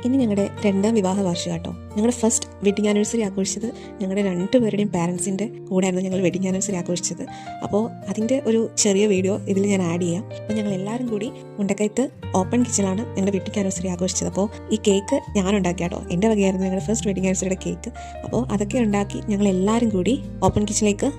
ഇനി ഞങ്ങളുടെ രണ്ടാം വിവാഹ വാർഷികം കേട്ടോ. ഞങ്ങളുടെ ഫസ്റ്റ് വെഡിങ് ആനിവേഴ്സറി ആഘോഷിച്ചത് ഞങ്ങളുടെ രണ്ടുപേരുടെയും പാരൻസിൻ്റെ കൂടെയായിരുന്നു ഞങ്ങൾ വെഡിങ് ആനിവേഴ്സറി ആഘോഷിച്ചത്. അപ്പോൾ അതിൻ്റെ ഒരു ചെറിയ വീഡിയോ ഇതിൽ ഞാൻ ആഡ് ചെയ്യാം. അപ്പോൾ ഞങ്ങൾ എല്ലാവരും കൂടി മുണ്ടക്കയത്ത് ഓപ്പൺ കിച്ചണിലാണ് ഞങ്ങളുടെ വെഡിങ് ആനിവേഴ്സറി ആഘോഷിച്ചത്. അപ്പോൾ ഈ കേക്ക് ഞാൻ ഉണ്ടാക്കി കേട്ടോ. എൻ്റെ വകയായിരുന്നു ഞങ്ങളുടെ ഫസ്റ്റ് വെഡിങ് ആനിവേഴ്സറിയുടെ കേക്ക്. അപ്പോൾ അതൊക്കെ ഉണ്ടാക്കി ഞങ്ങൾ എല്ലാവരും കൂടി ഓപ്പൺ കിച്ചണിലേക്ക്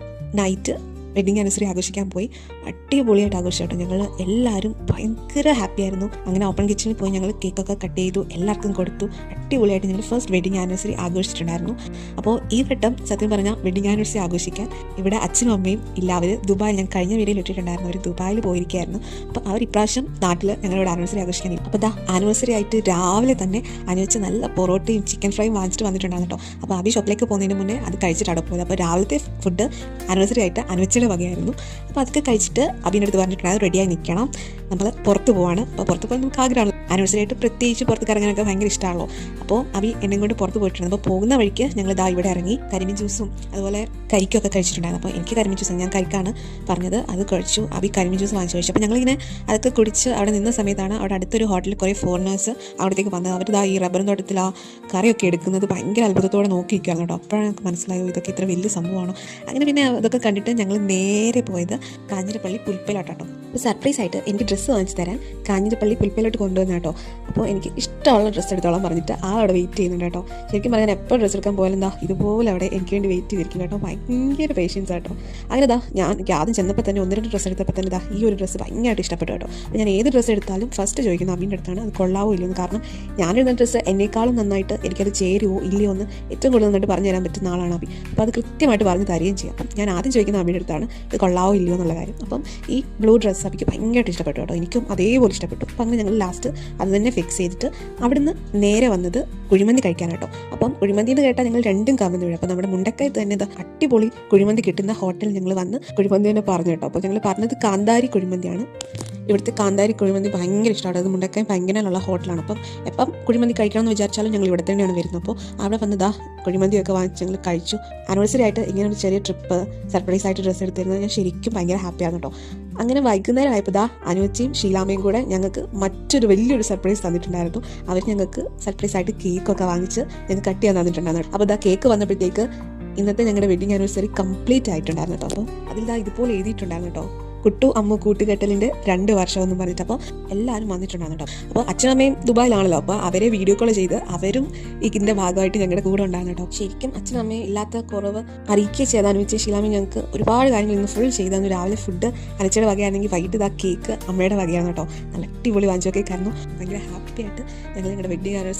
നൈറ്റ് വെഡിങ് ആനിവേഴ്സറി ആഘോഷിക്കാൻ പോയി. അടിപൊളിയായിട്ട് ആഘോഷിച്ചു കേട്ടോ. ഞങ്ങൾ എല്ലാവരും ഭയങ്കര ഹാപ്പി ആയിരുന്നു. അങ്ങനെ ഓപ്പൺ കിച്ചണിൽ പോയി ഞങ്ങൾ കേക്കൊക്കെ കട്ട് ചെയ്തു, എല്ലാവർക്കും കൊടുത്തു. അടിപൊളിയായിട്ട് ഞങ്ങൾ ഫസ്റ്റ് വെഡിങ് ആനിവേഴ്സറി ആഘോഷിച്ചിട്ടുണ്ടായിരുന്നു. അപ്പോൾ ഈ വട്ടം സത്യം പറഞ്ഞാൽ വെഡിങ് ആനിവേഴ്സറി ആഘോഷിക്കാൻ ഇവിടെ അച്ഛനും അമ്മയും ഇല്ല. അവർ ദുബായിൽ, ഞാൻ കഴിഞ്ഞ വീഡിയോയിൽ ഇട്ടിട്ടുണ്ടായിരുന്നു, അവർ ദുബായിൽ പോയിരിക്കുകയായിരുന്നു. അപ്പോൾ അവർ ഇപ്രാവശ്യം നാട്ടിൽ ഞങ്ങളുടെ ആനിവേഴ്സറി ആഘോഷിക്കാനില്ല. അപ്പോൾ ആനിവേഴ്സറി ആയിട്ട് രാവിലെ തന്നെ അനുവച്ച് നല്ല പൊറോട്ടയും ചിക്കൻ ഫ്രൈയും വാങ്ങിച്ചിട്ട് വന്നിട്ടുണ്ടായിരുന്നു കേട്ടോ. അപ്പോൾ അബി ഷോപ്പിലേക്ക് പോകുന്നതിന് മുന്നേ അത് കഴിച്ചിട്ടാണ് പോയത്. അപ്പോൾ രാവിലത്തെ ഫുഡ് ആനിവേഴ്സറി ആയിട്ട് അനുവച്ചിയുടെ വകയായിരുന്നു. അപ്പോൾ അതൊക്കെ കഴിച്ചിട്ട് അബീൻ്റെ അടുത്ത് പറഞ്ഞിട്ടുണ്ടായിരുന്നു റെഡിയായി നിൽക്കണം, നമ്മൾ പുറത്ത് പോവാണ്. അപ്പോൾ പുറത്ത് പോകാൻ നമുക്ക് ആഗ്രഹമാണ്, ആനിവേഴ്സറി ആയിട്ട് പ്രത്യേകിച്ച് പുറത്ത് കറങ്ങാനൊക്കെ ഭയങ്കര ഇഷ്ടമാണല്ലോ. അപ്പോൾ അബി എന്നെ കൊണ്ട് പുറത്ത് പോയിട്ടുണ്ട്. അപ്പോൾ പോകുന്ന വഴിക്ക് ഞങ്ങൾ ഇവിടെ ഇറങ്ങി കരിമീൻ ജ്യൂസും അതുപോലെ കരിക്കൊക്കെ കഴിച്ചിട്ടുണ്ടായിരുന്നു. അപ്പോൾ എനിക്ക് കരിമീൻ ജ്യൂസ്, ഞാൻ കരിക്കാണ് പറഞ്ഞത്, അത് കഴിച്ചു. അബി കരിമീൻ ജ്യൂസ് വാങ്ങിച്ചു കഴിച്ചു. അപ്പോൾ ഞങ്ങളിങ്ങനെ അതൊക്കെ കുടിച്ച് അവിടെ നിന്ന സമയത്താണ് അവിടെ അടുത്തൊരു ഹോട്ടലിൽ കുറേ ഫോറിനേഴ്സ് അവിടത്തേക്ക് വന്നത്. അവർ ഈ റബ്ബറും തോട്ടത്തിൽ ആ കറിയൊക്കെ എടുക്കുന്നത് ഭയങ്കര അത്ഭുതത്തോടെ നോക്കിയിരിക്കുകയാണ് കേട്ടോ. അപ്പോഴാണ് എനിക്ക് മനസ്സിലായോ ഇതൊക്കെ ഇത്ര വലിയ സംഭവമാണോ. അങ്ങനെ പിന്നെ അതൊക്കെ കണ്ടിട്ട് ഞങ്ങൾ നേരെ പോയത് കാഞ്ഞിരപ്പള്ളി പുൽപ്പയിലോട്ടോ. അപ്പോൾ സർപ്രൈസ് ആയിട്ട് എനിക്ക് ഡ്രസ്സ് വാങ്ങിച്ചു തരാൻ കാഞ്ഞിരപ്പള്ളി പുൽപ്പയിലോട്ട് കൊണ്ടുവന്നു കേട്ടോ. അപ്പോൾ എനിക്ക് ഇഷ്ടമുള്ള ഡ്രസ്സ് എടുത്തോളം പറഞ്ഞിട്ട് അവിടെ വെയിറ്റ് ചെയ്യുന്നുണ്ട് കേട്ടോ. ശരിക്കും പറഞ്ഞാൽ എപ്പോൾ ഡ്രസ്സ് എടുക്കാൻ പോയാലും ഇതുപോലെ അവിടെ എനിക്ക് വേണ്ടി വെയിറ്റ് ചെയ്തിരിക്കും കേട്ടോ. ഭയങ്കര പേഷ്യൻസ് ആട്ടോ. അങ്ങനെ എനിക്ക് ആദ്യം ചെന്നപ്പോൾ തന്നെ 1-2 ഡ്രസ്സ് എടുത്തപ്പോൾ തന്നെ ഈ ഒരു ഡ്രസ്സ് ഭയങ്കരമായിട്ട് ഇഷ്ടപ്പെട്ടു കേട്ടോ. അപ്പോൾ ഞാൻ ഏത് ഡ്രസ്സ് എടുത്താലും ഫസ്റ്റ് ചോദിക്കുന്നത് അബീൻ്റെ അടുത്താണ്, അത് കൊള്ളാവോ ഇല്ലയോ എന്ന്. കാരണം ഞാനിടുന്ന ഡ്രസ്സ് എന്നേക്കാളും നന്നായിട്ട് എനിക്കത് ചേരുവോ ഇല്ലയോ എന്ന് ഏറ്റവും കൂടുതൽ നന്നായിട്ട് പറഞ്ഞു തരാൻ പറ്റുന്ന ആളാണ് അബി. അപ്പോൾ അത് കൃത്യമായിട്ട് പറഞ്ഞു തരികയും ചെയ്യും. അപ്പം ഞാൻ ആദ്യം ചോദിക്കുന്ന അബീൻ്റെ അടുത്താണ് ഇത് കൊള്ളാവോ ഇല്ലയോ എന്നുള്ള കാര്യം. അപ്പം ഈ ബ്ലൂ ഡ്രസ്സ് അബിക്ക് ഭയങ്കരമായിട്ട് ഇഷ്ടപ്പെട്ടു കേട്ടോ. എനിക്കും അതേപോലെ ഇഷ്ടപ്പെട്ടു. അപ്പം അങ്ങനെ ഞങ്ങൾ ലാസ്റ്റ് അത് തന്നെ ഫിക്സ് ചെയ്തിട്ട് അവിടുന്ന് നേരെ വന്നത് കുഴിമന്തി കഴിക്കാൻ കേട്ടോ. അപ്പം കുഴിമന്തി എന്ന് കേട്ടാൽ ഞങ്ങൾ രണ്ടും കവന്ന് വീഴും. അപ്പം നമ്മുടെ മുണ്ടക്കയത്ത് തന്നെ അടിപൊളി കുഴിമന്തി കിട്ടുന്ന ഹോട്ടലിൽ ഞങ്ങൾ വന്ന് കുഴിമന്തി തന്നെ പറഞ്ഞു കേട്ടോ. അപ്പോൾ ഞങ്ങൾ പറഞ്ഞത് കാന്താരി കുഴിമന്തിയാണ്. ഇവിടുത്തെ കാന്താരി കുഴിമന്തി ഭയങ്കര ഇഷ്ടമാണ്. അത് മുണ്ടക്കയം ഭയങ്കരമുള്ള ഹോട്ടലാണ്. അപ്പം എപ്പം കുഴിമന്തി കഴിക്കണമെന്ന് വിചാരിച്ചാലും ഞങ്ങൾ ഇവിടെ തന്നെയാണ് വരുന്നത്. അപ്പോൾ അവിടെ വന്ന് കുഴിമന്തിയൊക്കെ വാങ്ങിച്ച് ഞങ്ങൾ കഴിച്ചു. ആനിവേഴ്സറി ആയിട്ട് ഇങ്ങനെ ഒരു ചെറിയ ട്രിപ്പ് സർപ്രൈസ് ആയിട്ട് ഡ്രസ്സ് എടുത്തിരുന്നത് ഞാൻ ശരിക്കും ഭയങ്കര ഹാപ്പിയാണ് കേട്ടോ. അങ്ങനെ വൈകുന്നേരം ആയപ്പോൾ അനുവച്ചയും ഷീലാമയും കൂടെ ഞങ്ങൾക്ക് മറ്റൊരു വലിയൊരു സർപ്രൈസ് തന്നിട്ടുണ്ടായിരുന്നു. അവർ ഞങ്ങൾക്ക് സർപ്രൈസ് ആയിട്ട് കേക്കൊക്കെ വാങ്ങിച്ച് ഞങ്ങൾക്ക് കട്ട് ചെയ്യാൻ തന്നിട്ടുണ്ടായിരുന്നു. അപ്പോൾ കേക്ക് വന്നപ്പോഴത്തേക്ക് ഇന്നത്തെ ഞങ്ങളുടെ വെഡിങ് ആനിവേഴ്സറി കംപ്ലീറ്റ് ആയിട്ടുണ്ടായിരുന്നു കേട്ടോ. അപ്പോൾ അതിൽ ഇതുപോലെ എഴുതിയിട്ടുണ്ടായിരുന്നു കേട്ടോ, കുട്ടു അമ്മു കൂട്ടുകെട്ടലിൻ്റെ 2 വർഷം എന്ന് പറഞ്ഞിട്ട്. അപ്പോൾ എല്ലാവരും വന്നിട്ടുണ്ടായിരുന്നു കേട്ടോ. അപ്പോൾ അച്ഛനമ്മയും ദുബായിലാണല്ലോ, അപ്പോൾ അവരെ വീഡിയോ കോൾ ചെയ്ത് അവരും ഇതിൻ്റെ ഭാഗമായിട്ട് ഞങ്ങളുടെ കൂടെ ഉണ്ടായിരുന്നു കേട്ടോ. ശരിക്കും അച്ഛനമ്മയും ഇല്ലാത്ത കുറവ് അറിയിക്കുക ചെയ്താന്ന് വെച്ചാൽ ഷീലാമി ഞങ്ങൾക്ക് ഒരുപാട് കാര്യങ്ങൾ ഇന്ന് ഫുൾ ചെയ്തായിരുന്നു. രാവിലെ ഫുഡ് അനച്ചയുടെ വകയാണെങ്കിൽ വൈകിട്ട് കേക്ക് അമ്മയുടെ വകയാണ് കേട്ടോ. നല്ല അടിപൊളി വാങ്ങിച്ചൊക്കെ കാരണം ഭയങ്കര ഹാപ്പി ആയിട്ട് ഞങ്ങൾ ഞങ്ങളുടെ വെഡിങ് ആനിവേഴ്സറി